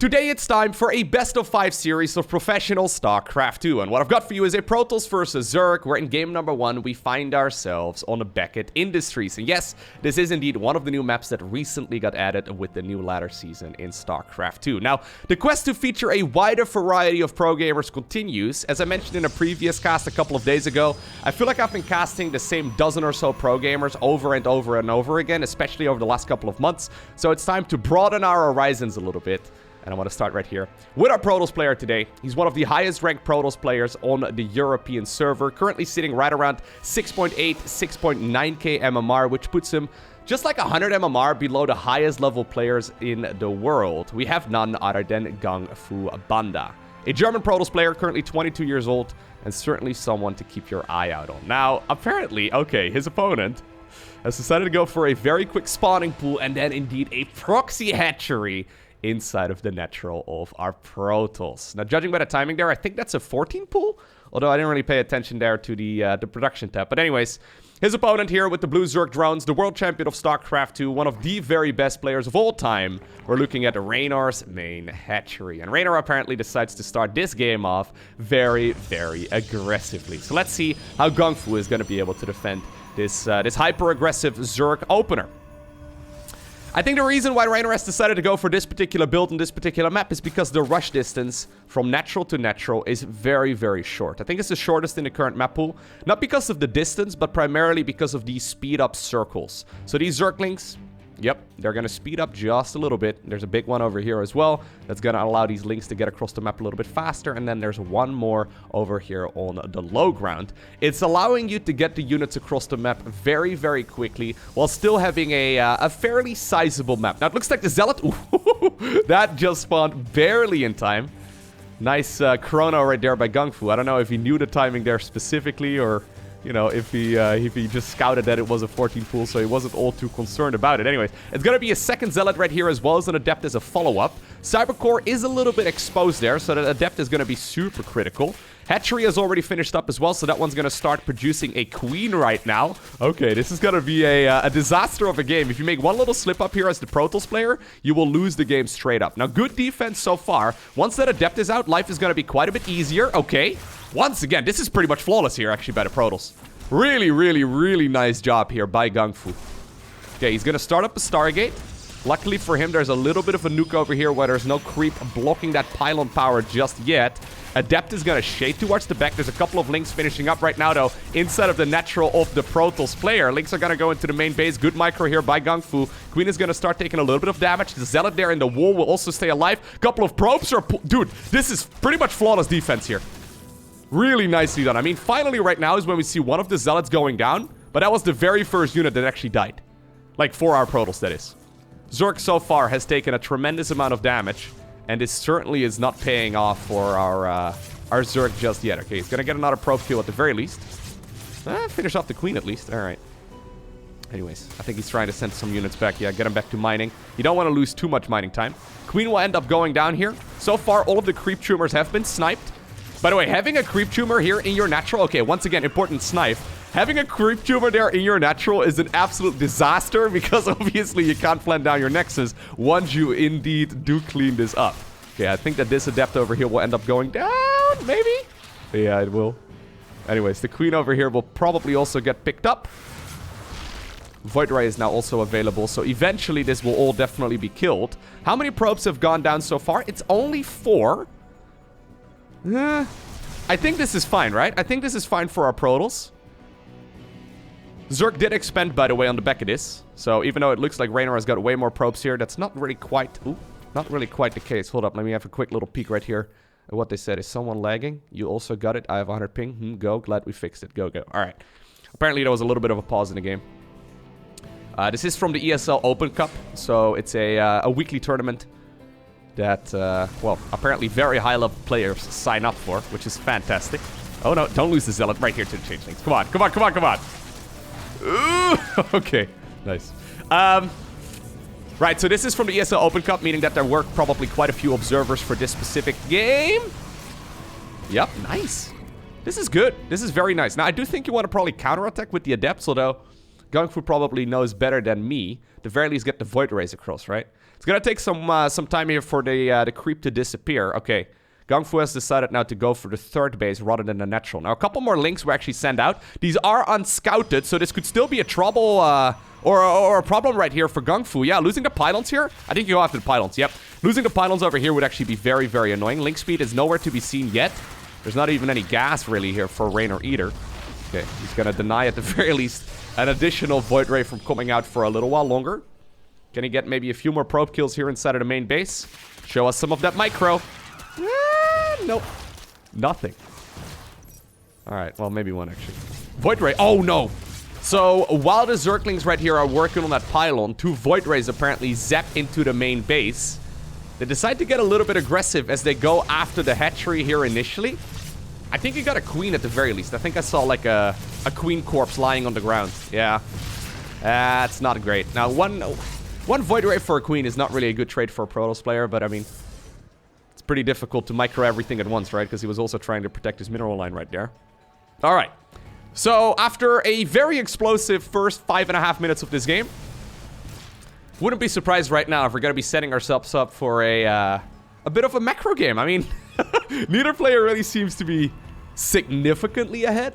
Today it's time for a best-of-5 series of professional StarCraft 2, and what I've got for you is a Protoss versus Zerg, where in game number 1 we find ourselves on the Beckett Industries. And yes, this is indeed one of the new maps that recently got added with the new ladder season in StarCraft 2. Now, the quest to feature a wider variety of pro gamers continues. As I mentioned in a previous cast a couple of days ago, I feel like I've been casting the same dozen or so pro gamers over and over and over again, especially over the last couple of months. So it's time to broaden our horizons a little bit. And I want to start right here with our Protoss player today. He's one of the highest ranked Protoss players on the European server, currently sitting right around 6.8, 6.9k MMR, which puts him just like 100 MMR below the highest level players in the world. We have none other than GunGFuBanDa, a German Protoss player, currently 22 years old, and certainly someone to keep your eye out on. Now, apparently, okay, his opponent has decided to go for a very quick spawning pool and then indeed a proxy hatchery inside of the natural of our Protoss. Now, judging by the timing there, I think that's a 14 pool, although I didn't really pay attention there to the production tab. But anyways, his opponent here with the blue Zerg drones, the world champion of StarCraft 2, one of the very best players of all time. We're looking at Reynor's main hatchery. And Reynor apparently decides to start this game off very, very aggressively. So let's see how GunGfu is going to be able to defend this hyper-aggressive Zerg opener. I think the reason why Reynor has decided to go for this particular build on this particular map is because the rush distance from natural to natural is very, very short. I think it's the shortest in the current map pool. Not because of the distance, but primarily because of these speed-up circles. So these Zerglings, yep, they're going to speed up just a little bit. There's a big one over here as well that's going to allow these links to get across the map a little bit faster. And then there's one more over here on the low ground. It's allowing you to get the units across the map very, very quickly while still having a fairly sizable map. Now, it looks like the Zealot, ooh, that just spawned barely in time. Nice chrono right there by GunGfu. I don't know if he knew the timing there specifically, or you know, if he just scouted that it was a 14 pool, so he wasn't all too concerned about it. Anyways, it's going to be a second Zealot right here, as well as an Adept as a follow-up. Cybercore is a little bit exposed there, so that Adept is going to be super critical. Hatchery has already finished up as well, so that one's going to start producing a Queen right now. Okay, this is going to be a disaster of a game. If you make one little slip up here as the Protoss player, you will lose the game straight up. Now, good defense so far. Once that Adept is out, life is going to be quite a bit easier. Okay. Once again, this is pretty much flawless here, actually, by the Protoss. Really, really, really nice job here by GunGfu. Okay, he's going to start up a Stargate. Luckily for him, there's a little bit of a nuke over here where there's no creep blocking that pylon power just yet. Adept is going to shade towards the back. There's a couple of links finishing up right now, though, inside of the natural of the Protoss player. Links are going to go into the main base. Good micro here by GunGfu. Queen is going to start taking a little bit of damage. The Zealot there in the wall will also stay alive. Couple of probes are... Dude, this is pretty much flawless defense here. Really nicely done. I mean, finally right now is when we see one of the Zealots going down, but that was the very first unit that actually died. Like, for our Protoss, that is. Zerg so far has taken a tremendous amount of damage, and this certainly is not paying off for our Zerg just yet. Okay, he's gonna get another probe kill at the very least. Finish off the Queen at least. Alright. Anyways, I think he's trying to send some units back. Yeah, get him back to mining. You don't want to lose too much mining time. Queen will end up going down here. So far, all of the creep tumors have been sniped. By the way, having a creep tumor here in your natural... Okay, once again, important snipe. Having a creep tumor there in your natural is an absolute disaster, because obviously you can't plan down your nexus once you indeed do clean this up. Okay, I think that this Adept over here will end up going down, maybe? Yeah, it will. Anyways, the Queen over here will probably also get picked up. Void Ray is now also available, so eventually this will all definitely be killed. How many probes have gone down so far? It's only 4. I think this is fine, right? I think this is fine for our Protoss. Zerg did expand, by the way, on the back of this. So even though it looks like Reynor has got way more probes here, that's not really quite... Ooh, not really quite the case. Hold up, let me have a quick little peek right here at what they said. Is someone lagging? You also got it. I have 100 ping. Go. Glad we fixed it. Go, go. All right. Apparently, there was a little bit of a pause in the game. This is from the ESL Open Cup. So it's a weekly tournament that, well, apparently very high-level players sign up for, which is fantastic. Oh, no, don't lose the Zealot right here to the changelings. Come on, come on, come on, come on. Ooh, okay, nice. Right, so this is from the ESL Open Cup, meaning that there were probably quite a few observers for this specific game. Yep, nice. This is good. This is very nice. Now, I do think you want to probably counterattack with the Adepts, although GunGfu probably knows better than me. At the very least, get the Void Rays across, right? It's gonna take some time here for the creep to disappear. Okay. GunGFu has decided now to go for the third base rather than the natural. Now, a couple more links we actually send out. These are unscouted, so this could still be a trouble, or a problem right here for GunGFu. Yeah, losing the pylons here. I think you go after the pylons, yep. Losing the pylons over here would actually be very, very annoying. Link speed is nowhere to be seen yet. There's not even any gas, really, here for Reynor either. Okay, he's gonna deny, at the very least, an additional Void Ray from coming out for a little while longer. Can he get maybe a few more probe kills here inside of the main base? Show us some of that micro. Nope. Nothing. Alright, well, maybe one, actually. Void Ray. Oh, no. So, while the Zerglings right here are working on that pylon, 2 Void Rays apparently zap into the main base. They decide to get a little bit aggressive as they go after the hatchery here initially. I think he got a queen at the very least. I think I saw, like, a queen corpse lying on the ground. Yeah. That's not great. Now, one Void Ray for a queen is not really a good trade for a Protoss player, but, I mean... pretty difficult to micro everything at once, right? Because he was also trying to protect his mineral line right there. All right. So, after a very explosive first 5.5 minutes of this game, wouldn't be surprised right now if we're going to be setting ourselves up for a bit of a macro game. I mean, neither player really seems to be significantly ahead.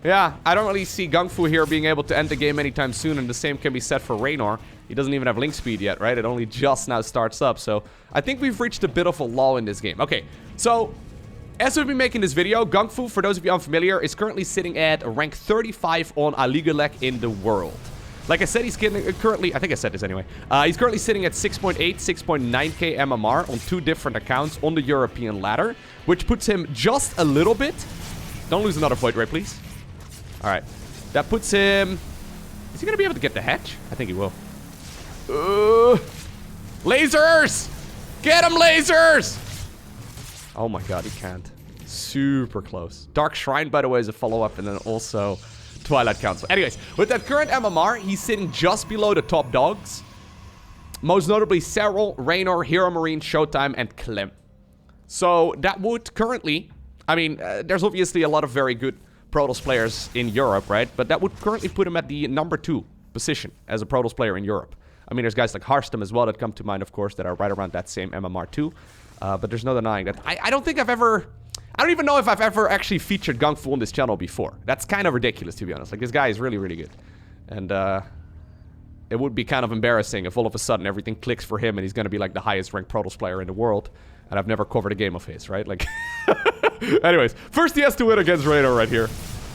Yeah, I don't really see GunGFu here being able to end the game anytime soon, and the same can be said for Reynor. He doesn't even have link speed yet, right? It only just now starts up, so I think we've reached a bit of a lull in this game. Okay, so as we've been making this video, GunGFu, for those of you unfamiliar, is currently sitting at rank 35 on Aligalek in the world. Like I said, he's currently, I think I said this anyway, he's currently sitting at 6.8, 6.9k MMR on 2 different accounts on the European ladder, which puts him just a little bit. Don't lose another Void Ray, please. All right, that puts him... Is he going to be able to get the hatch? I think he will. Lasers! Get him, lasers! Oh my god, he can't. Super close. Dark Shrine, by the way, is a follow-up, and then also Twilight Council. Anyways, with that current MMR, he's sitting just below the top dogs. Most notably, Serral, Reynor, Hero Marine, Showtime, and Clem. So, that would currently... I mean, there's obviously a lot of very good Protoss players in Europe, right? But that would currently put him at the number 2 position as a Protoss player in Europe. I mean, there's guys like Harstem as well that come to mind, of course, that are right around that same MMR too. But there's no denying that. I don't think I've ever... I don't even know if I've ever actually featured GunGFu on this channel before. That's kind of ridiculous, to be honest. Like, this guy is really, really good. And, it would be kind of embarrassing if all of a sudden everything clicks for him and he's going to be, like, the highest ranked Protoss player in the world. And I've never covered a game of his, right? Like... Anyways, first he has to win against Reynor right here.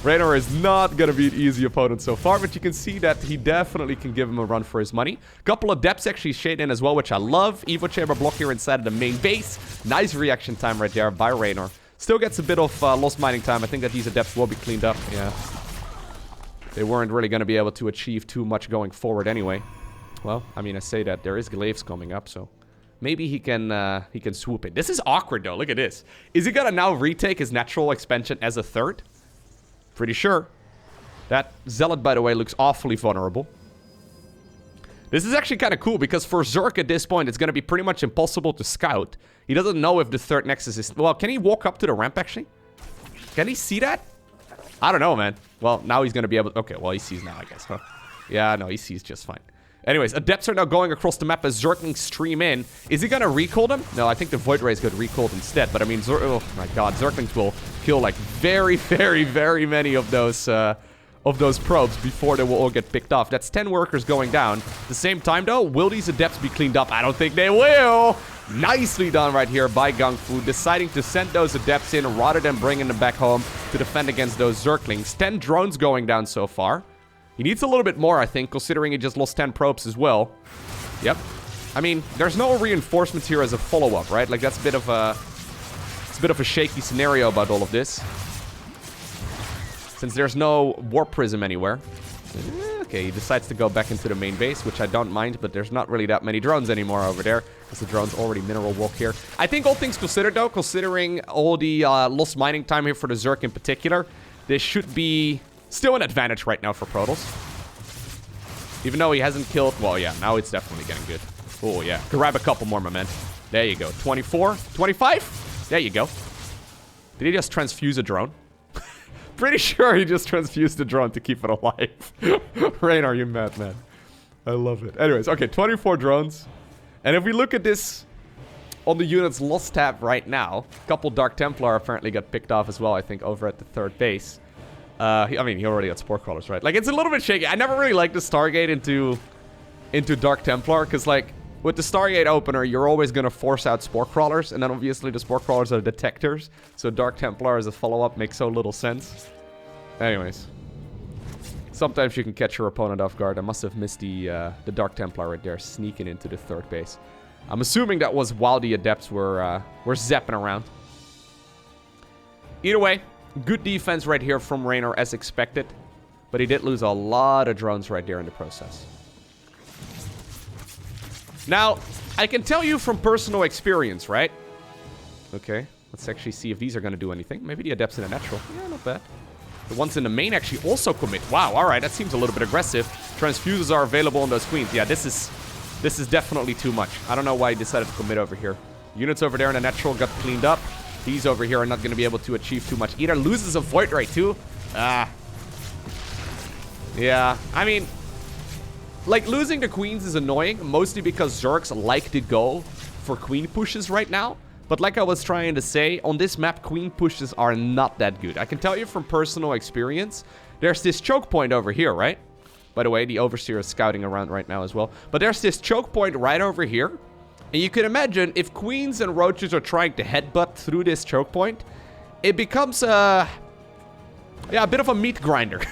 Reynor is not going to be an easy opponent so far, but you can see that he definitely can give him a run for his money. Couple of depths actually shade in as well, which I love. Evo Chamber block here inside of the main base. Nice reaction time right there by Reynor. Still gets a bit of lost mining time. I think that these adepts will be cleaned up. Yeah. They weren't really going to be able to achieve too much going forward anyway. Well, I mean, I say that. There is glaives coming up, so... Maybe he can swoop it. This is awkward, though. Look at this. Is he going to now retake his natural expansion as a third? Pretty sure. That Zealot, by the way, looks awfully vulnerable. This is actually kind of cool, because for Zerg at this point, it's going to be pretty much impossible to scout. He doesn't know if the third Nexus is... Well, can he walk up to the ramp, actually? Can he see that? I don't know, man. Well, now he's going to be able... Okay, well, he sees now, I guess, huh? Yeah, no, he sees just fine. Anyways, adepts are now going across the map as Zerglings stream in. Is he going to recall them? No, I think the Void Ray is going to recall instead. But I mean, oh my god, Zerglings will kill like very, very, very many of those probes before they will all get picked off. That's 10 workers going down. At the same time, though, will these adepts be cleaned up? I don't think they will. Nicely done right here by GunGFu, deciding to send those adepts in rather than bringing them back home to defend against those Zerglings. 10 drones going down so far. He needs a little bit more, I think, considering he just lost 10 probes as well. Yep. I mean, there's no reinforcements here as a follow-up, right? Like, that's a bit of a... It's a bit of a shaky scenario about all of this. Since there's no warp prism anywhere. Okay, he decides to go back into the main base, which I don't mind, but there's not really that many drones anymore over there, because the drones already mineral walk here. I think all things considered, though, considering all the lost mining time here for the Zerg in particular, this should be... Still an advantage right now for Protoss. Even though he hasn't killed... Well, yeah, now it's definitely getting good. Oh, yeah. Grab a couple more, my man. There you go. 24? 25? There you go. Did he just transfuse a drone? Pretty sure he just transfused a drone to keep it alive. Reynor, you mad, man. I love it. Anyways, okay, 24 drones. And if we look at this on the unit's loss tab right now, a couple Dark Templar apparently got picked off as well, I think, over at the third base. I mean, he already got Spore Crawlers, right? Like, it's a little bit shaky. I never really liked the Stargate into Dark Templar, because, like, with the Stargate opener, you're always going to force out Spore Crawlers, and then obviously the Spore Crawlers are detectors, so Dark Templar as a follow-up makes so little sense. Anyways. Sometimes you can catch your opponent off guard. I must have missed the Dark Templar right there, sneaking into the third base. I'm assuming that was while the Adepts were zapping around. Either way, good defense right here from Reynor as expected, but he did lose a lot of drones right there in the process. Now, I can tell you from personal experience, right? Okay, let's actually see if these are going to do anything. Maybe the Adepts in a natural. Yeah, not bad. The ones in the main actually also commit. Wow, alright, that seems a little bit aggressive. Transfuses are available on those queens. Yeah, this is definitely too much. I don't know why he decided to commit over here. Units over there in the natural got cleaned up. These over here are not going to be able to achieve too much. Either loses a Void Ray too. Yeah, I mean, like, losing the queens is annoying, mostly because Zergs like to go for queen pushes right now. But like I was trying to say, on this map, queen pushes are not that good. I can tell you from personal experience, there's this choke point over here, right? By the way, the Overseer is scouting around right now as well. But there's this choke point right over here. And you can imagine, if queens and roaches are trying to headbutt through this choke point, it becomes a bit of a meat grinder.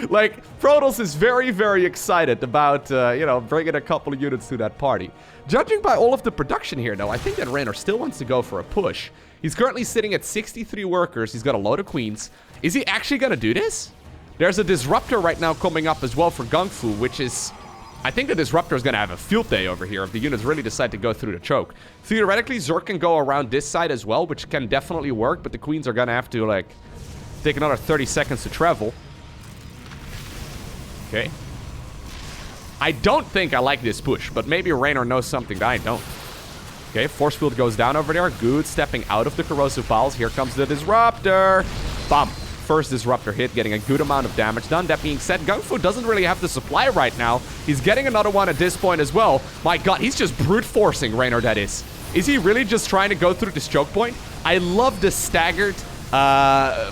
Like, Protoss is very, very excited about, you know, bringing a couple of units to that party. Judging by all of the production here, though, I think that Reynor still wants to go for a push. He's currently sitting at 63 workers. He's got a load of queens. Is he actually going to do this? There's a Disruptor right now coming up as well for GunGFu, which is... I think the Disruptor is going to have a field day over here if the units really decide to go through the choke. Theoretically, Zerg can go around this side as well, which can definitely work, but the queens are going to have to, like, take another 30 seconds to travel. Okay. I don't think I like this push, but maybe Reynor knows something that I don't. Okay, Force Field goes down over there. Good, stepping out of the Corrosive Piles. Here comes the Disruptor. Bam. First Disruptor hit, getting a good amount of damage done. That being said, GunGFu doesn't really have the supply right now. He's getting another one at this point as well. My god, he's just brute forcing Reynor, that is. Is he really just trying to go through this choke point? I love the staggered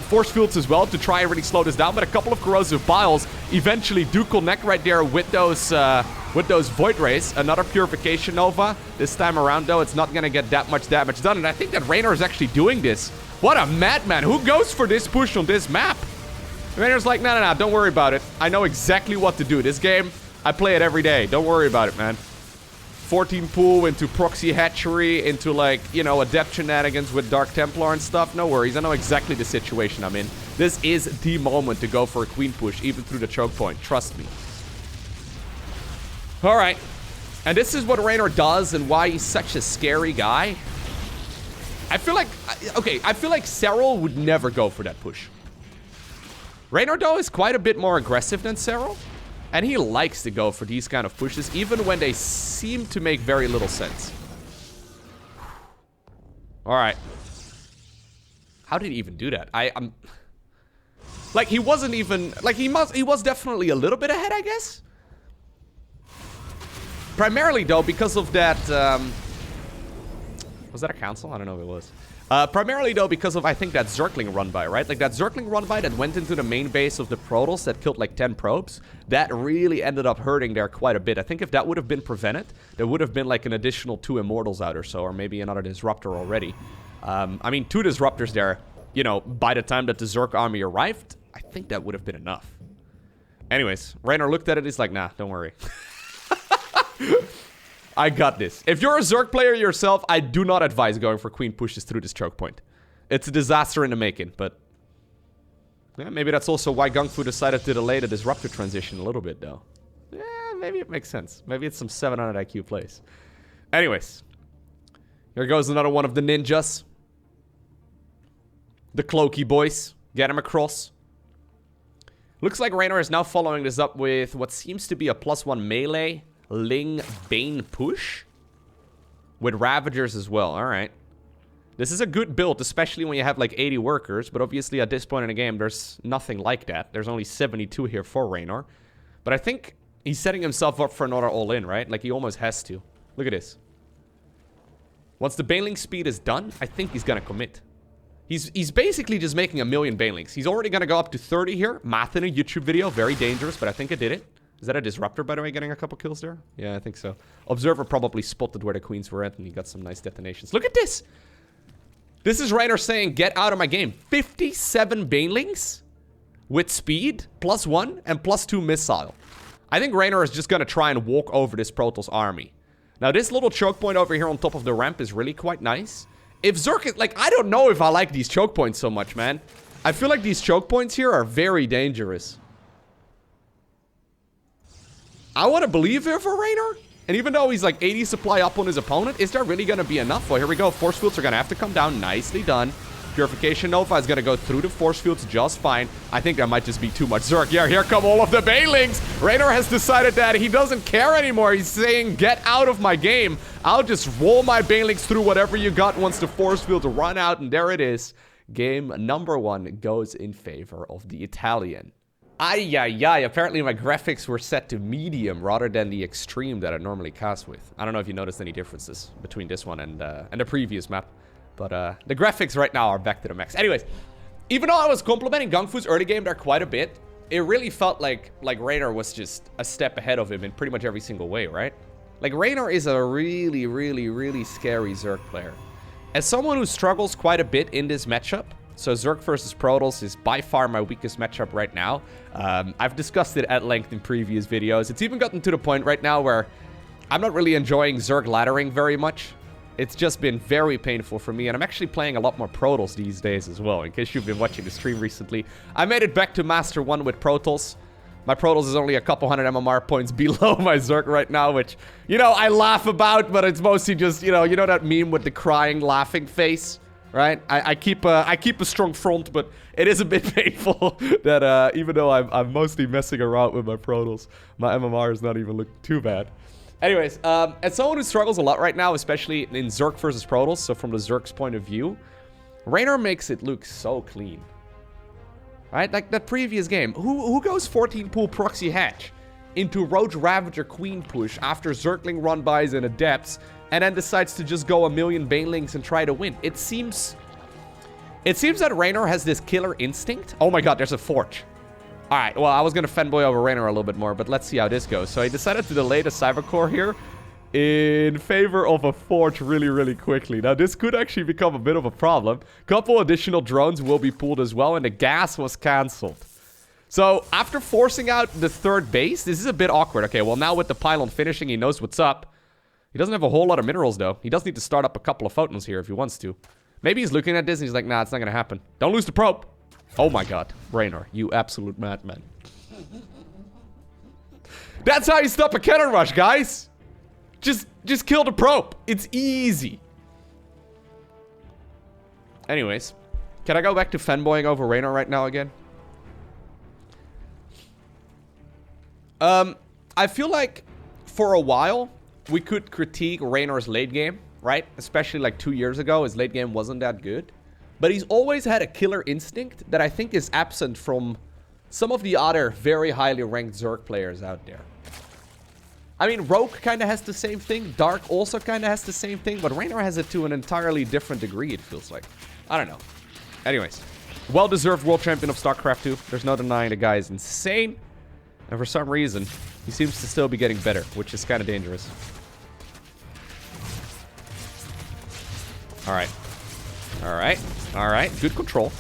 force fields as well to try and really slow this down, but a couple of Corrosive Piles eventually do connect right there with those Void Rays. Another Purification Nova. This time around, though, it's not going to get that much damage done, and I think that Reynor is actually doing this. What a madman. Who goes for this push on this map? Reynor's like, no, don't worry about it. I know exactly what to do. This game, I play it every day. Don't worry about it, man. 14 pool into Proxy Hatchery, into, like, you know, Adept shenanigans with Dark Templar and stuff. No worries. I know exactly the situation I'm in. This is the moment to go for a queen push, even through the choke point. Trust me. All right. And this is what Reynor does and why he's such a scary guy. I feel like, okay, I feel like Serral would never go for that push. Reynor, though, is quite a bit more aggressive than Serral. And he likes to go for these kind of pushes, even when they seem to make very little sense. Alright. How did he even do that? I'm... Like, he wasn't even... Like, he was definitely a little bit ahead, I guess? Primarily, though, because of that, was that a council? I don't know if it was. Primarily, though, because of, I think, that Zergling run-by, right? Like, that Zergling run-by that went into the main base of the Protoss that killed, like, 10 probes, that really ended up hurting there quite a bit. I think if that would have been prevented, there would have been, like, an additional 2 Immortals out or so, or maybe another Disruptor already. I mean, 2 Disruptors there, you know, by the time that the Zerg army arrived, I think that would have been enough. Anyways, Reynor looked at it, he's like, nah, don't worry. I got this. If you're a Zerg player yourself, I do not advise going for queen pushes through this choke point. It's a disaster in the making, but... yeah, maybe that's also why GunGFu decided to delay the Disruptor transition a little bit, though. Yeah, maybe it makes sense. Maybe it's some 700 IQ plays. Anyways. Here goes another one of the ninjas. The Cloaky boys. Get him across. Looks like Reynor is now following this up with what seems to be a +1 melee Ling Bane push with Ravagers as well. Alright. This is a good build, especially when you have like 80 workers, but obviously at this point in the game, there's nothing like that. There's only 72 here for Reynor. But I think He's setting himself up for another all-in, right? Like, he almost has to. Look at this. Once the Baneling speed is done, I think he's gonna commit. He's basically just making 1,000,000 Banelings. He's already gonna go up to 30 here. Math in a YouTube video. Very dangerous, but I think I did it. Is that a Disruptor, by the way, getting a couple kills there? Yeah, I think so. Observer probably spotted where the queens were at, and he got some nice detonations. Look at this! This is Reynor saying, get out of my game. 57 Banelings with speed, +1, and +2 missile. I think Reynor is just gonna try and walk over this Protoss army. Now, this little choke point over here on top of the ramp is really quite nice. If Zerk is... Like, I don't know if I like these choke points so much, man. I feel like these choke points here are very dangerous. I want to believe it for Reynor. And even though he's like 80 supply up on his opponent, is there really going to be enough? Well, here we go. Force fields are going to have to come down. Nicely done. Purification Nova is going to go through the force fields just fine. I think that might just be too much Zerk. Yeah, here come all of the Banelings. Reynor has decided that he doesn't care anymore. He's saying, get out of my game. I'll just roll my Banelings through whatever you got once the force fields run out. And there it is. Game number 1 goes in favor of the Italian. Ay, ay, ay. Apparently my graphics were set to medium rather than the extreme that I normally cast with. I don't know if you noticed any differences between this one and the previous map. But the graphics right now are back to the max. Anyways, even though I was complimenting GunGFu's early game there quite a bit, it really felt like Reynor was just a step ahead of him in pretty much every single way, right? Like, Reynor is a really, really, really scary Zerg player. As someone who struggles quite a bit in this matchup, so Zerg versus Protoss is by far my weakest matchup right now. I've discussed it at length in previous videos. It's even gotten to the point right now where I'm not really enjoying Zerg laddering very much. It's just been very painful for me, and I'm actually playing a lot more Protoss these days as well, in case you've been watching the stream recently. I made it back to Master 1 with Protoss. My Protoss is only a couple hundred MMR points below my Zerg right now, which, you know, I laugh about, but it's mostly just, you know that meme with the crying, laughing face, right? I keep a strong front, but it is a bit painful that even though I'm mostly messing around with my Protoss, my MMR is not even looking too bad. Anyways, as someone who struggles a lot right now, especially in Zerg versus Protoss, so from the Zerg's point of view, Reynor makes it look so clean. Right? Like that previous game. Who goes 14 pool proxy hatch into Roach Ravager Queen push after Zergling run-bys and adepts, and then decides to just go 1,000,000 Banelings and try to win? It seems that Reynor has this killer instinct. Oh my god, there's a Forge. Alright, well, I was going to fanboy over Reynor a little bit more, but let's see how this goes. So he decided to delay the Cybercore here in favor of a Forge really, really quickly. Now, this could actually become a bit of a problem. Couple additional drones will be pulled as well, and the gas was cancelled. So, after forcing out the third base, this is a bit awkward. Okay, well, now with the pylon finishing, he knows what's up. He doesn't have a whole lot of minerals, though. He does need to start up a couple of photons here if he wants to. Maybe he's looking at this and he's like, nah, it's not going to happen. Don't lose the probe. Oh my god, Reynor, you absolute madman. That's how you stop a cannon rush, guys. Just kill the probe. It's easy. Anyways, can I go back to fanboying over Reynor right now again? I feel like for a while we could critique Reynor's late game, right? Especially like 2 years ago, his late game wasn't that good. But he's always had a killer instinct that I think is absent from some of the other very highly ranked Zerg players out there. I mean, Rogue kind of has the same thing. Dark also kind of has the same thing. But Reynor has it to an entirely different degree, it feels like. I don't know. Anyways, well-deserved world champion of StarCraft 2. There's no denying the guy is insane. And for some reason, he seems to still be getting better, which is kind of dangerous. Alright. Alright. Alright. Good control.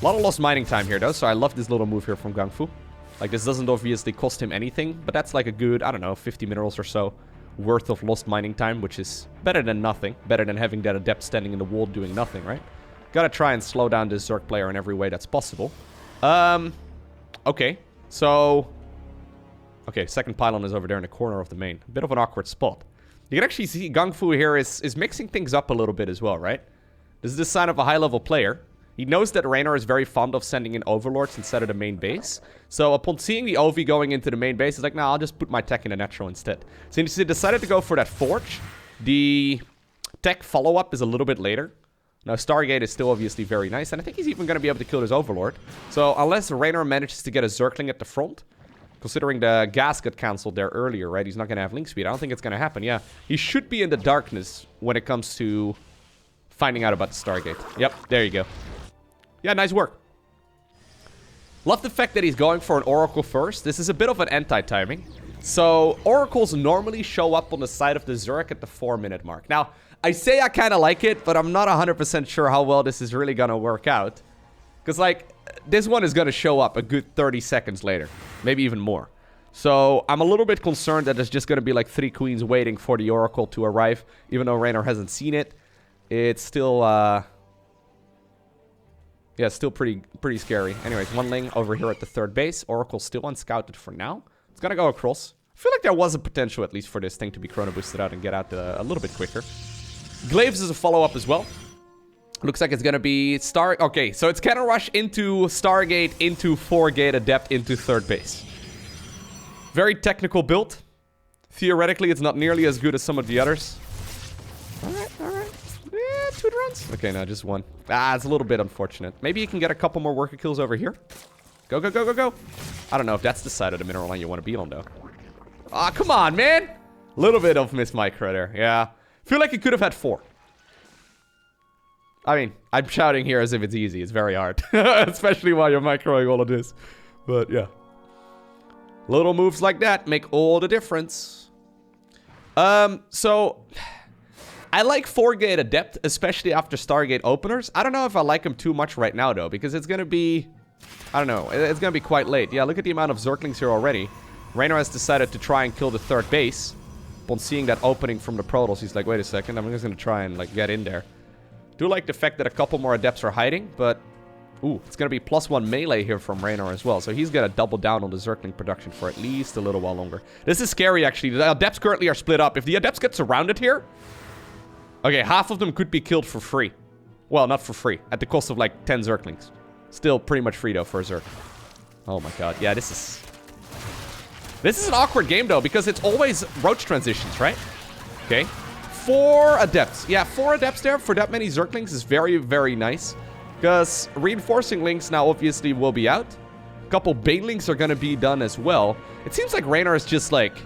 A lot of lost mining time here, though, so I love this little move here from GunGFu. Like, this doesn't obviously cost him anything, but that's like a good, I don't know, 50 minerals or so worth of lost mining time, which is better than nothing. Better than having that adept standing in the wall doing nothing, right? Gotta try and slow down this Zerg player in every way that's possible. Okay. So... Okay, second pylon is over there in the corner of the main. A bit of an awkward spot. You can actually see GunGFu here is mixing things up a little bit as well, right? This is the sign of a high-level player. He knows that Reynor is very fond of sending in overlords instead of the main base. So upon seeing the OV going into the main base, he's like, nah, I'll just put my tech in the natural instead. So he decided to go for that Forge. The tech follow-up is a little bit later. Now, Stargate is still obviously very nice, and I think he's even going to be able to kill his overlord. So unless Reynor manages to get a Zergling at the front, Considering the gas got cancelled there earlier, right? He's not going to have link speed. I don't think it's going to happen. Yeah, he should be in the darkness when it comes to finding out about the Stargate. Yep, there you go. Yeah, nice work. Love the fact that he's going for an Oracle first. This is a bit of an anti-timing. So, Oracles normally show up on the side of the Zerg at the 4-minute mark. Now, I say I kind of like it, but I'm not 100% sure how well this is really going to work out. Because, like, this one is going to show up a good 30 seconds later. Maybe even more. So, I'm a little bit concerned that there's just going to be, like, 3 queens waiting for the Oracle to arrive. Even though Reynor hasn't seen it. It's still, yeah, it's still pretty scary. Anyways, 1 Ling over here at the 3rd base. Oracle still unscouted for now. It's gonna go across. I feel like there was a potential, at least, for this thing to be chrono boosted out and get out a little bit quicker. Glaives is a follow-up as well. Looks like it's gonna be Okay, so it's cannon rush into Stargate, into 4-gate adept, into 3rd base. Very technical build. Theoretically, it's not nearly as good as some of the others. Alright. Yeah, 2 drones. Okay, no, just 1. Ah, it's a little bit unfortunate. Maybe you can get a couple more worker kills over here. Go. I don't know if that's the side of the mineral line you want to be on, though. Ah, come on, man. Little bit of miss micro there. Yeah. Feel like you could have had 4. I mean, I'm shouting here as if it's easy. It's very hard. Especially while you're microing all of this. But, yeah. Little moves like that make all the difference. So... I like 4-gate adept, especially after Stargate openers. I don't know if I like them too much right now, though, because it's going to be... I don't know. It's going to be quite late. Yeah, look at the amount of Zerglings here already. Reynor has decided to try and kill the 3rd base. Upon seeing that opening from the Protoss, he's like, wait a second, I'm just going to try and, like, get in there. Do like the fact that a couple more adepts are hiding, but... Ooh, it's going to be +1 melee here from Reynor as well. So he's going to double down on the Zergling production for at least a little while longer. This is scary, actually. The adepts currently are split up. If the adepts get surrounded here... Okay, half of them could be killed for free. Well, not for free. At the cost of, like, 10 Zerglings. Still pretty much free, though, for a Zerg. Oh, my God. Yeah, this is an awkward game, though, because it's always roach transitions, right? Okay. 4 adepts. Yeah, 4 adepts there for that many Zerglings is very, very nice. Because reinforcing links now, obviously, will be out. A couple banelings are going to be done as well. It seems like Reynor is just, like,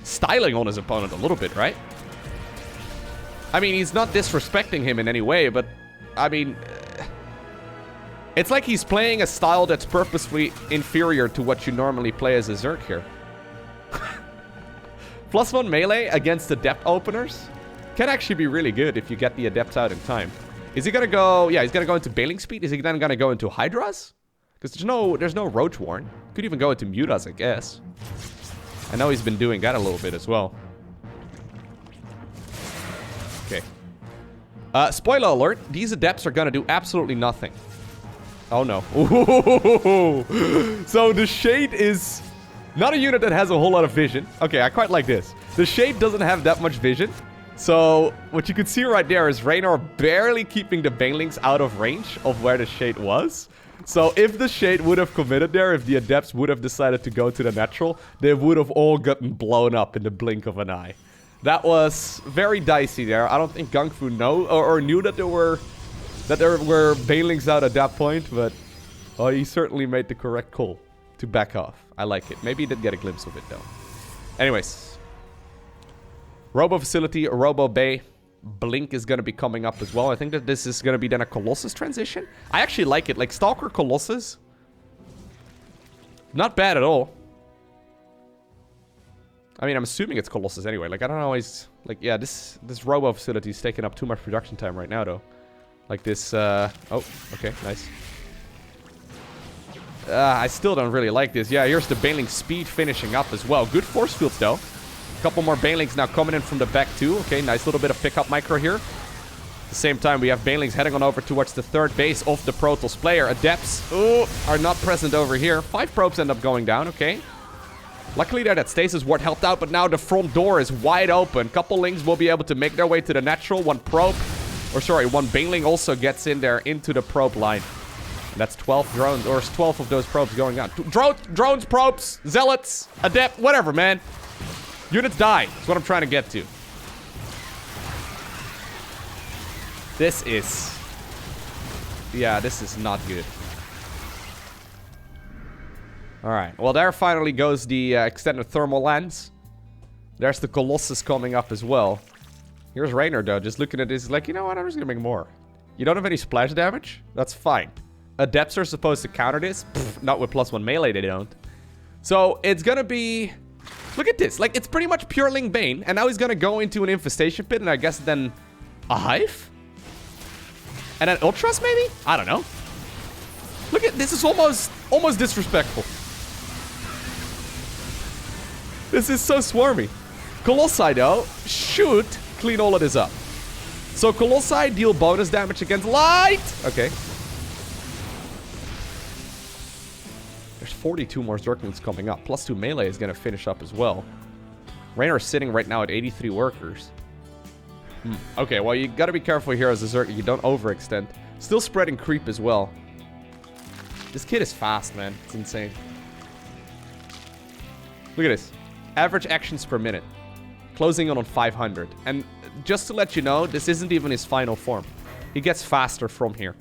styling on his opponent a little bit, right? I mean, he's not disrespecting him in any way, but, I mean, it's like he's playing a style that's purposefully inferior to what you normally play as a Zerg here. +1 melee against adept openers can actually be really good if you get the adepts out in time. Is he gonna go... Yeah, he's gonna go into bailing speed. Is he then gonna go into Hydras? Because there's no Roach Warren. Could even go into Mutas, I guess. I know he's been doing that a little bit as well. Okay. Spoiler alert, these adepts are gonna do absolutely nothing. Oh no. Ooh. So the Shade is not a unit that has a whole lot of vision. Okay, I quite like this. The Shade doesn't have that much vision. So what you can see right there is Reynor barely keeping the banelings out of range of where the Shade was. So if the Shade would have committed there, if the adepts would have decided to go to the natural, they would have all gotten blown up in the blink of an eye. That was very dicey there. I don't think GunGFu knew that there were banelings out at that point, but he certainly made the correct call to back off. I like it. Maybe he did get a glimpse of it though. Anyways, Robo Facility, Robo Bay, Blink is going to be coming up as well. I think that this is going to be then a Colossus transition. I actually like it. Like Stalker Colossus, not bad at all. I mean, I'm assuming it's Colossus anyway. Like, I don't always... Like, yeah, this Robo Facility is taking up too much production time right now, though. Like this, Oh, okay, nice. I still don't really like this. Yeah, here's the Baneling speed finishing up as well. Good force fields, though. A couple more Banelings now coming in from the back, too. Okay, nice little bit of pickup micro here. At the same time, we have Banelings heading on over towards the 3rd base of the Protoss player. Adepts are not present over here. 5 probes end up going down, okay. Luckily there, that stasis ward helped out, but now the front door is wide open. Couple Lings will be able to make their way to the natural. One Baneling also gets in there into the probe line. And that's 12 drones, or 12 of those probes going on. Drones, probes, zealots, adept, whatever, man. Units die. That's what I'm trying to get to. This is... Yeah, this is not good. Alright, well there finally goes the extended thermal lens. There's the Colossus coming up as well. Here's Reynor though, just looking at this, he's like, you know what, I'm just gonna make more. You don't have any splash damage? That's fine. Adepts are supposed to counter this. Pfft, not with +1 melee, they don't. So it's gonna be... Look at this, like it's pretty much pure Ling Bane. And now he's gonna go into an infestation pit and I guess then a hive? And an Ultras maybe? I don't know. Look at this, is almost disrespectful. This is so swarmy. Colossi though should clean all of this up. So Colossi deal bonus damage against light. Okay. There's 42 more Zerglings coming up. +2 melee is going to finish up as well. Reynor is sitting right now at 83 workers. Okay, well you got to be careful here as a Zerg. You don't overextend. Still spreading creep as well. This kid is fast, man. It's insane. Look at this. Average actions per minute. Closing in on 500. And just to let you know, this isn't even his final form. He gets faster from here.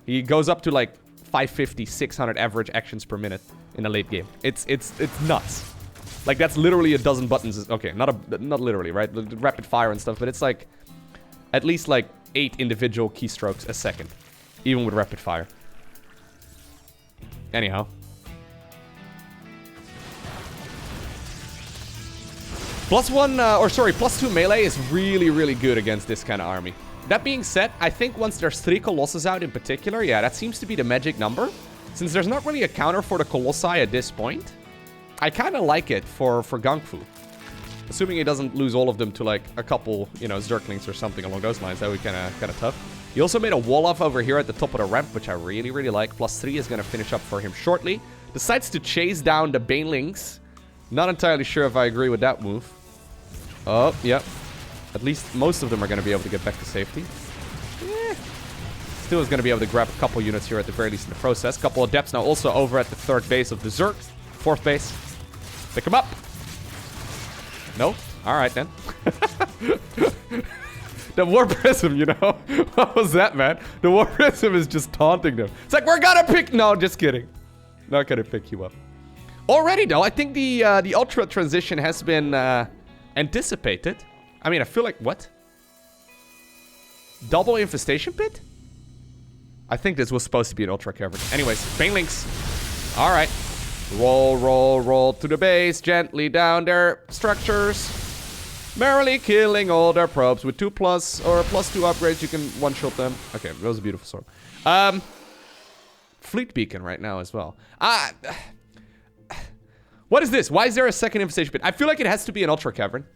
He goes up to like 550, 600 average actions per minute in the late game. It's nuts. Like that's literally a dozen buttons. Okay, not literally, right? Rapid fire and stuff, but it's like at least like 8 individual keystrokes a second, even with rapid fire. Anyhow. +2 melee is really, really good against this kind of army. That being said, I think once there's 3 Colossus out in particular, yeah, that seems to be the magic number. Since there's not really a counter for the Colossi at this point, I kind of like it for GunGFu. Assuming he doesn't lose all of them to like a couple, you know, Zerglings or something along those lines, that would be kind of tough. He also made a wall off over here at the top of the ramp, which I really, really like. +3 is going to finish up for him shortly. Decides to chase down the Banelings. Not entirely sure if I agree with that move. Oh, yep. At least most of them are going to be able to get back to safety. Yeah. Still is going to be able to grab a couple units here at the very least in the process. Couple Adepts now also over at the 3rd base of the Zerg. 4th base. Pick him up. No? Alright then. The War Prism, you know? What was that, man? The War Prism is just taunting them. It's like, we're gonna pick... No, just kidding. Not gonna pick you up. Already, though, I think the Ultra transition has been anticipated. I mean, I feel like... What? Double Infestation Pit? I think this was supposed to be an Ultra Cavern. Anyways, Banelings. Alright. Roll, roll, roll to the base. Gently down their structures. Merrily killing all their probes. With 2+ or +2 upgrades, you can one-shot them. Okay, that was a beautiful storm. Fleet Beacon right now as well. What is this? Why is there a second Infestation Pit? I feel like it has to be an Ultra Cavern.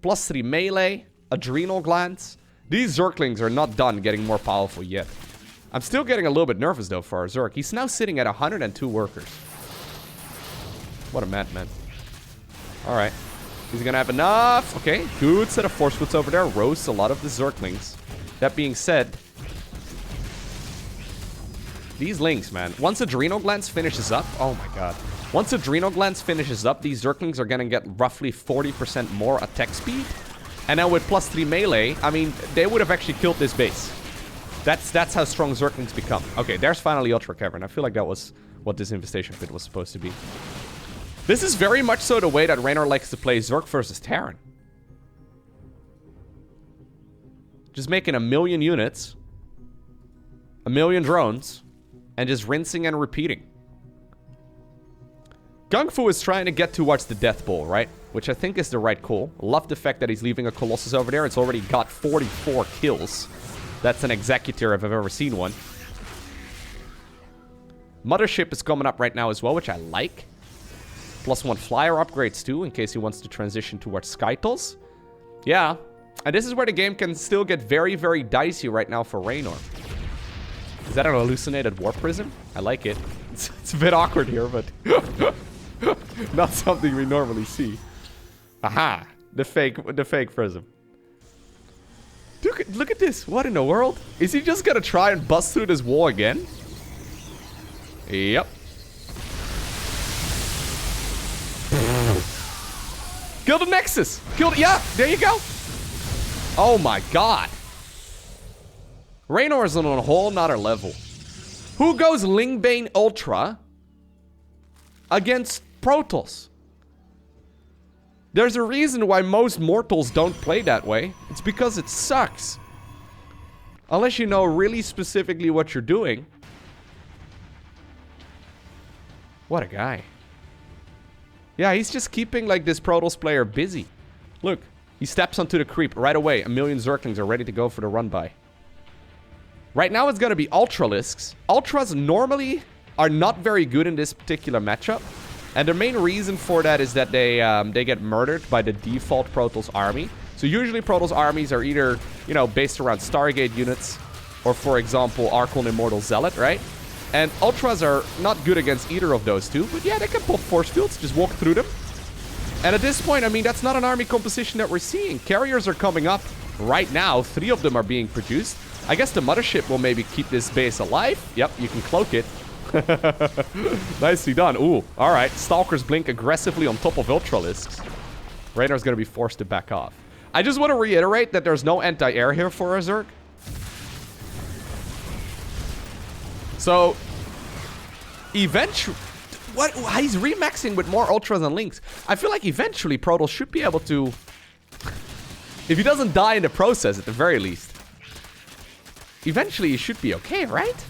+3 melee. Adrenal Glands. These Zerglings are not done getting more powerful yet. I'm still getting a little bit nervous, though, for our Zerg. He's now sitting at 102 workers. What a madman. Alright. He's gonna have enough. Okay, good set of Force Foots over there. Roasts a lot of the Zerglings. That being said, these Lings, man. Once Adrenal Glands finishes up... Oh, my God. Once Adrenal Glands finishes up, these Zerglings are gonna get roughly 40% more attack speed. And now with +3 melee, I mean, they would have actually killed this base. That's how strong Zerglings become. Okay, there's finally Ultra Cavern. I feel like that was what this Infestation Pit was supposed to be. This is very much so the way that Reynor likes to play Zerg versus Terran. Just making 1 million units, 1 million drones, and just rinsing and repeating. GunGFu is trying to get towards the Death Bowl, right? Which I think is the right call. Love the fact that he's leaving a Colossus over there. It's already got 44 kills. That's an Executor if I've ever seen one. Mothership is coming up right now as well, which I like. +1 flyer upgrades too, in case he wants to transition towards Skytles. Yeah. And this is where the game can still get very, very dicey right now for Reynor. Is that an hallucinated War Prism? I like it. It's a bit awkward here, but... not something we normally see. Aha! The fake Prism. Look at this. What in the world? Is he just gonna try and bust through this wall again? Yep. Kill the Nexus. Yeah, there you go. Oh my God. Reynor is on a whole nother level. Who goes Ling Bane Ultra against Protoss. There's a reason why most mortals don't play that way. It's because it sucks. Unless you know really specifically what you're doing. What a guy. Yeah, he's just keeping like this Protoss player busy. Look, he steps onto the creep right away. A million Zerglings are ready to go for the run by. Right now it's going to be Ultralisks. Ultras normally are not very good in this particular matchup. And the main reason for that is that they get murdered by the default Protoss army. So usually Protoss armies are either, you know, based around Stargate units. Or for example, Archon Immortal Zealot, right? And Ultras are not good against either of those two. But yeah, they can pop force fields, just walk through them. And at this point, I mean, that's not an army composition that we're seeing. Carriers are coming up right now. 3 of them are being produced. I guess the mothership will maybe keep this base alive. Yep, you can cloak it. Nicely done. Ooh, alright. Stalkers blink aggressively on top of Ultralisks. Reynor's gonna be forced to back off. I just want to reiterate that there's no anti-air here for a Zerg. So, eventually... What? He's remaxing with more Ultras and Links. I feel like eventually Protoss should be able to... If he doesn't die in the process, at the very least. Eventually, he should be okay, right?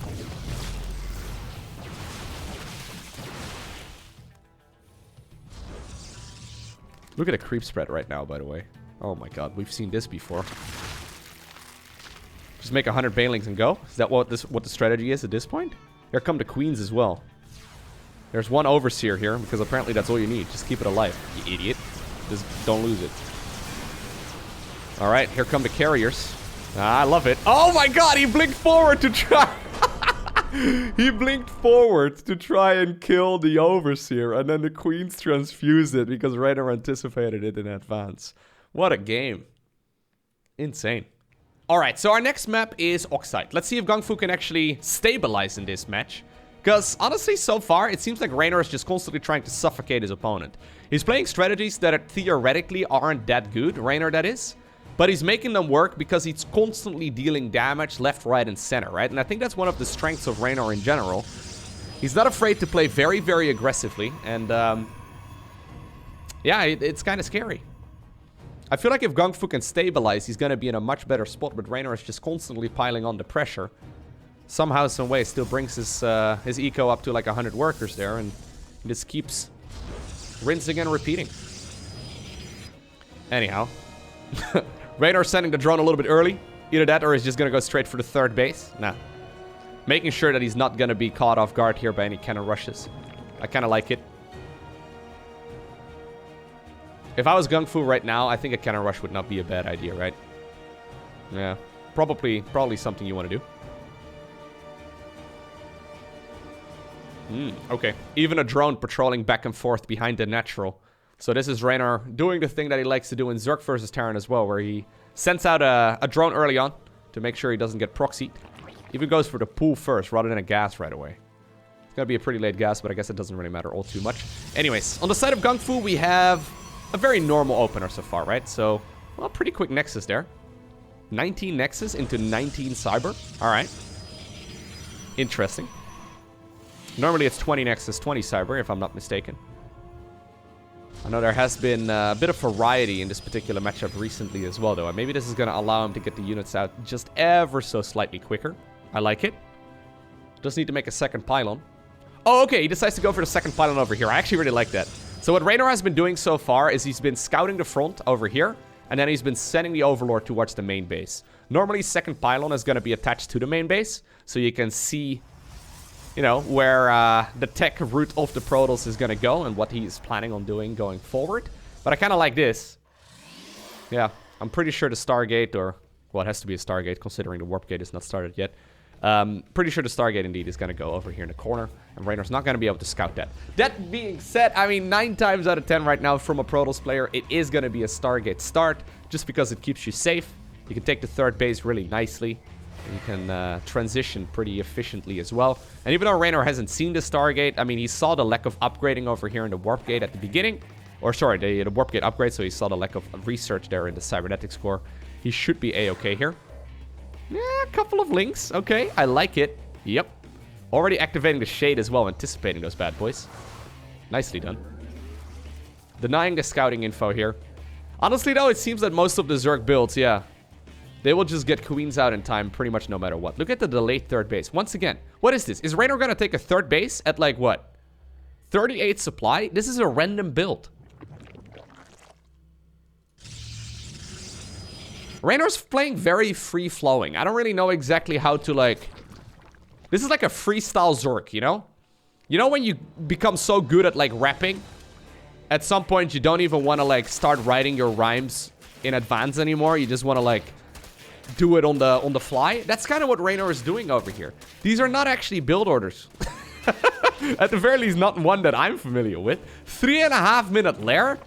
Look at the creep spread right now, by the way. Oh my god, we've seen this before. Just make 100 Banelings and go? Is that what the strategy is at this point? Here come the Queens as well. There's one Overseer here, because apparently that's all you need. Just keep it alive, you idiot. Just don't lose it. Alright, here come the Carriers. Ah, I love it. Oh my god, he blinked forward to try... He blinked forward to try and kill the Overseer, and then the Queens transfused it because Reynor anticipated it in advance. What a game. Insane. Alright, so our next map is Oxide. Let's see if GunGFu can actually stabilize in this match. Because, honestly, so far, it seems like Reynor is just constantly trying to suffocate his opponent. He's playing strategies that theoretically aren't that good, Reynor that is. But he's making them work because he's constantly dealing damage left, right, and center, right? And I think that's one of the strengths of Reynor in general. He's not afraid to play very, very aggressively. And, yeah, it's kind of scary. I feel like if GunGFu can stabilize, he's going to be in a much better spot. But Reynor is just constantly piling on the pressure. Somehow, some way, still brings his eco up to like 100 workers there. And this keeps rinsing and repeating. Anyhow. Reynor sending the drone a little bit early. Either that or he's just going to go straight for the third base. Nah. Making sure that he's not going to be caught off guard here by any cannon rushes. I kind of like it. If I was GunGFu right now, I think a cannon rush would not be a bad idea, right? Yeah. Probably something you want to do. Okay. Even a drone patrolling back and forth behind the natural. So this is Reynor doing the thing that he likes to do in Zerg versus Terran as well, where he sends out a drone early on to make sure he doesn't get proxied. Even goes for the pool first rather than a gas right away. It's going to be a pretty late gas, but I guess it doesn't really matter all too much. Anyways, on the side of GunGFu, we have a very normal opener so far, right? So, well, pretty quick Nexus there. 19 Nexus into 19 Cyber. All right. Interesting. Normally it's 20 Nexus, 20 Cyber, if I'm not mistaken. I know there has been a bit of variety in this particular matchup recently as well, though. And maybe this is going to allow him to get the units out just ever so slightly quicker. I like it. Just need to make a second pylon. Oh, okay. He decides to go for the second pylon over here. I actually really like that. So what Reynor has been doing so far is he's been scouting the front over here. And then he's been sending the Overlord towards the main base. Normally, second pylon is going to be attached to the main base. So you can see... you know, where the tech route of the Protoss is going to go and what he's planning on doing going forward. But I kind of like this. Yeah, I'm pretty sure the Stargate, or... well, it has to be a Stargate considering the Warp Gate is not started yet. Pretty sure the Stargate indeed is going to go over here in the corner. And Reynor's not going to be able to scout that. That being said, I mean, 9 times out of 10 right now from a Protoss player, it is going to be a Stargate start. Just because it keeps you safe. You can take the third base really nicely. You can transition pretty efficiently as well. And even though Reynor hasn't seen the Stargate, I mean, he saw the lack of upgrading over here in the Warp Gate at the beginning. Or, sorry, the Warp Gate upgrade, so he saw the lack of research there in the Cybernetics core. He should be A-okay here. Yeah, a couple of links. Okay, I like it. Yep. Already activating the Shade as well, anticipating those bad boys. Nicely done. Denying the scouting info here. Honestly, though, it seems that most of the Zerg builds, yeah, they will just get queens out in time pretty much no matter what. Look at the delayed third base. Once again, what is this? Is Reynor gonna take a third base at, like, what? 38 supply? This is a random build. Reynor's playing very free-flowing. I don't really know exactly how to, like... This is like a freestyle Zerg, you know? You know when you become so good at, like, rapping? At some point, you don't even want to, like, start writing your rhymes in advance anymore. You just want to, like, do it on the fly. That's kind of what Reynor is doing over here. These are not actually build orders. At the very least, not one that I'm familiar with. 3.5 minute lair.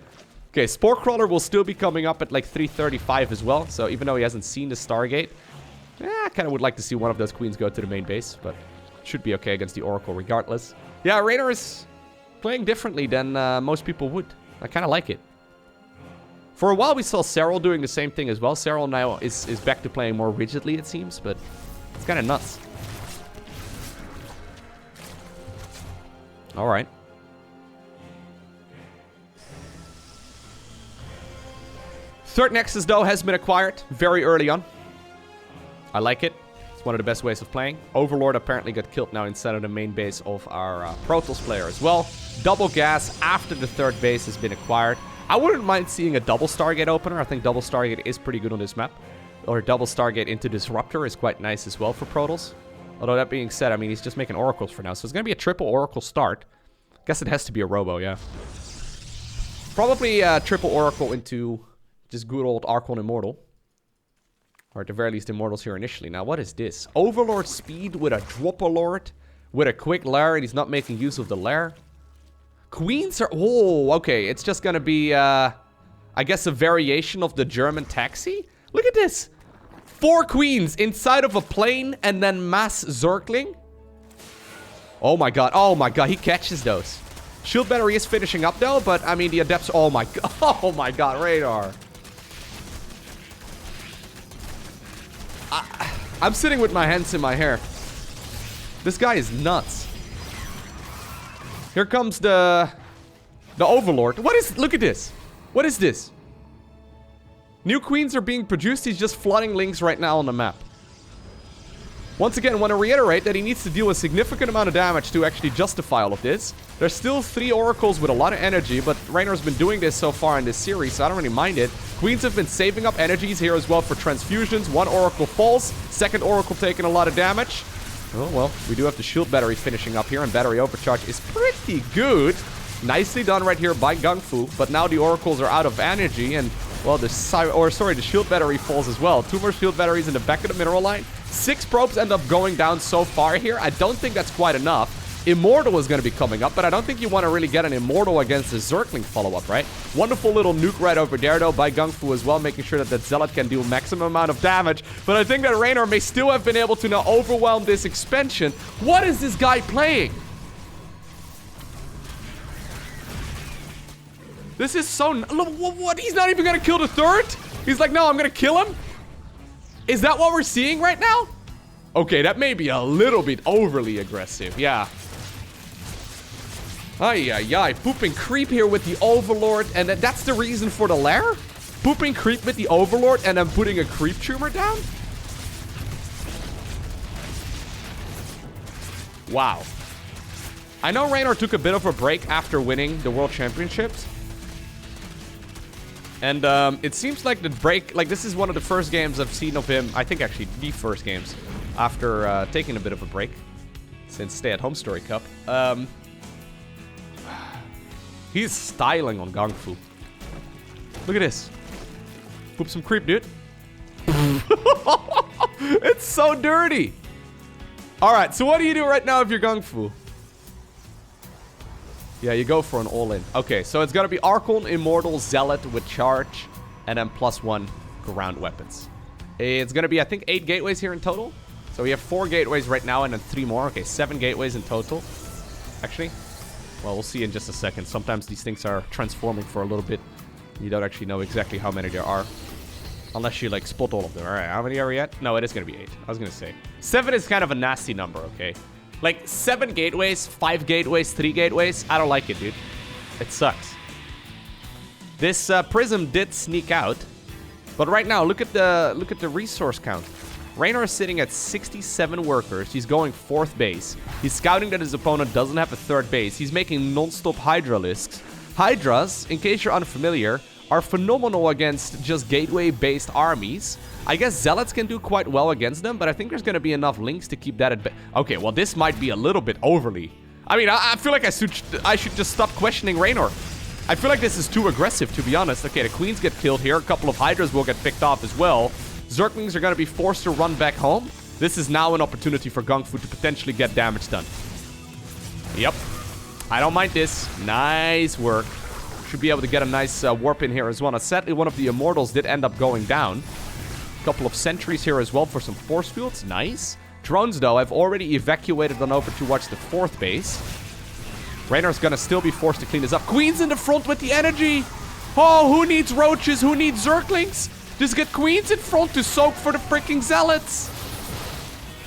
Okay, Spore Crawler will still be coming up at like 3:35 as well. So even though he hasn't seen the Stargate, I kind of would like to see one of those queens go to the main base. But should be okay against the Oracle regardless. Yeah, Reynor is playing differently than most people would. I kind of like it. For a while, we saw Serral doing the same thing as well. Serral now is back to playing more rigidly, it seems. But it's kind of nuts. All right. Third Nexus, though, has been acquired very early on. I like it. It's one of the best ways of playing. Overlord apparently got killed now inside of the main base of our Protoss player as well. Double gas after the third base has been acquired. I wouldn't mind seeing a double Stargate opener. I think double Stargate is pretty good on this map. Or double Stargate into Disruptor is quite nice as well for Protoss. Although that being said, I mean, he's just making Oracles for now. So it's going to be a triple Oracle start. Guess it has to be a Robo, yeah. Probably triple Oracle into... just good old Archon Immortal. Or at the very least, Immortals here initially. Now, what is this? Overlord speed with a Dropper Lord. With a quick lair, and he's not making use of the lair. Queens are... oh, okay. It's just gonna be, I guess, a variation of the German taxi? Look at this. 4 queens inside of a plane and then mass Zergling. Oh my god. Oh my god. He catches those. Shield battery is finishing up, though. But, I mean, the Adepts... oh my god. Oh my god. Radar. I'm sitting with my hands in my hair. This guy is nuts. Here comes the Overlord. What is... look at this. What is this? New queens are being produced. He's just flooding links right now on the map. Once again, I want to reiterate that he needs to deal a significant amount of damage to actually justify all of this. There's still 3 Oracles with a lot of energy, but Reynor's been doing this so far in this series, so I don't really mind it. Queens have been saving up energies here as well for transfusions. 1 Oracle falls, 2nd Oracle taking a lot of damage. Oh, well, we do have the shield battery finishing up here, and battery overcharge is pretty good. Nicely done right here by GunGFu, but now the Oracles are out of energy, and, well, the shield battery falls as well. 2 more shield batteries in the back of the mineral line. 6 probes end up going down so far here. I don't think that's quite enough. Immortal is going to be coming up, but I don't think you want to really get an Immortal against a Zergling follow-up, right? Wonderful little nuke right over there, though, by GunGFu as well, making sure that that Zealot can do maximum amount of damage. But I think that Reynor may still have been able to now overwhelm this expansion. What is this guy playing? This is so... look, what? He's not even going to kill the third? He's like, no, I'm going to kill him? Is that what we're seeing right now? Okay, that may be a little bit overly aggressive. Yeah. Ay, ay, ay. Pooping creep here with the Overlord. And that's the reason for the lair? Pooping creep with the Overlord and then putting a creep tumor down? Wow. I know Reynor took a bit of a break after winning the World Championships. And it seems like the break, like this is one of the first games I've seen of him. I think actually the first games after taking a bit of a break since Stay at Home Story Cup. He's styling on GunGFu. Look at this. Poop some creep, dude. It's so dirty. All right, so what do you do right now if you're GunGFu? Yeah, you go for an all-in. Okay, so it's gonna be Archon, Immortal, Zealot with charge, and then +1 ground weapons. It's gonna be, I think, 8 gateways here in total. So we have 4 gateways right now and then 3 more. Okay, 7 gateways in total. Actually, well, we'll see in just a second. Sometimes these things are transforming for a little bit. You don't actually know exactly how many there are. Unless you, like, spot all of them. All right, how many are we at? No, it is gonna be 8. I was gonna say. 7 is kind of a nasty number, okay? Like, 7 gateways, 5 gateways, 3 gateways. I don't like it, dude. It sucks. This Prism did sneak out. But right now, look at the resource count. Reynor is sitting at 67 workers. He's going 4th base. He's scouting that his opponent doesn't have a 3rd base. He's making non-stop Hydralisks. Hydras, in case you're unfamiliar, are phenomenal against just gateway-based armies. I guess Zealots can do quite well against them, but I think there's going to be enough links to keep that at bay. Okay, well, this might be a little bit overly. I mean, I feel like I should just stop questioning Reynor. I feel like this is too aggressive, to be honest. Okay, the Queens get killed here. A couple of Hydras will get picked off as well. Zerglings are going to be forced to run back home. This is now an opportunity for GunGFu to potentially get damage done. Yep. I don't mind this. Nice work. Should be able to get a nice warp in here as well. Now, sadly, one of the Immortals did end up going down. A couple of sentries here as well for some force fields. Nice. Drones, though, I've already evacuated on over towards the 4th base. Reynor's gonna still be forced to clean this up. Queens in the front with the energy. Oh, who needs roaches? Who needs Zerglings? Just get Queens in front to soak for the freaking Zealots.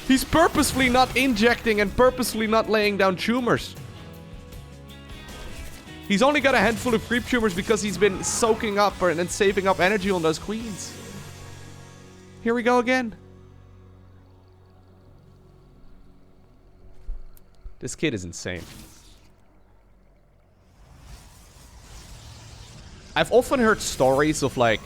He's purposefully not injecting and purposefully not laying down tumors. He's only got a handful of creep tumors because he's been soaking up and then saving up energy on those Queens. Here we go again. This kid is insane. I've often heard stories of, like,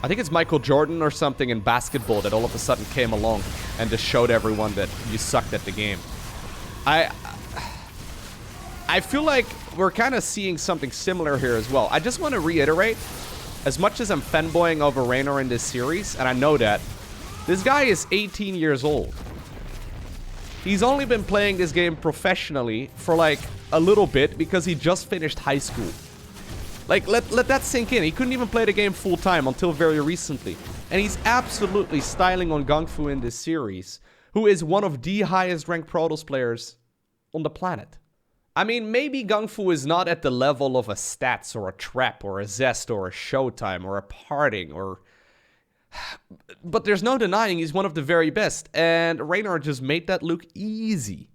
I think it's Michael Jordan or something in basketball that all of a sudden came along and just showed everyone that you sucked at the game. I feel like we're kind of seeing something similar here as well. I just want to reiterate, as much as I'm fanboying over Reynor in this series, and I know that, this guy is 18 years old. He's only been playing this game professionally for, like, a little bit because he just finished high school. Like, let that sink in. He couldn't even play the game full-time until very recently. And he's absolutely styling on GunGFu in this series, who is one of the highest-ranked Protoss players on the planet. I mean, maybe GunGFu is not at the level of a Stats or a Trap or a Zest or a Showtime or a Parting or... But there's no denying he's one of the very best, and Reynor just made that look easy.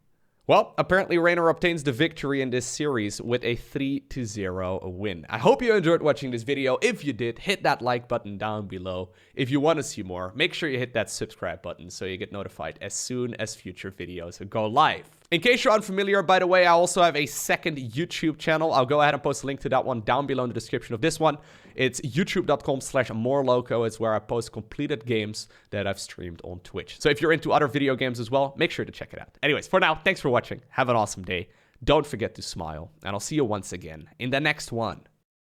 Well, apparently Reynor obtains the victory in this series with a 3-0 win. I hope you enjoyed watching this video. If you did, hit that like button down below. If you want to see more, make sure you hit that subscribe button so you get notified as soon as future videos go live. In case you're unfamiliar, by the way, I also have a second YouTube channel. I'll go ahead and post a link to that one down below in the description of this one. It's youtube.com/morelowko. It's where I post completed games that I've streamed on Twitch. So if you're into other video games as well, make sure to check it out. Anyways, for now, thanks for watching. Have an awesome day. Don't forget to smile, and I'll see you once again in the next one.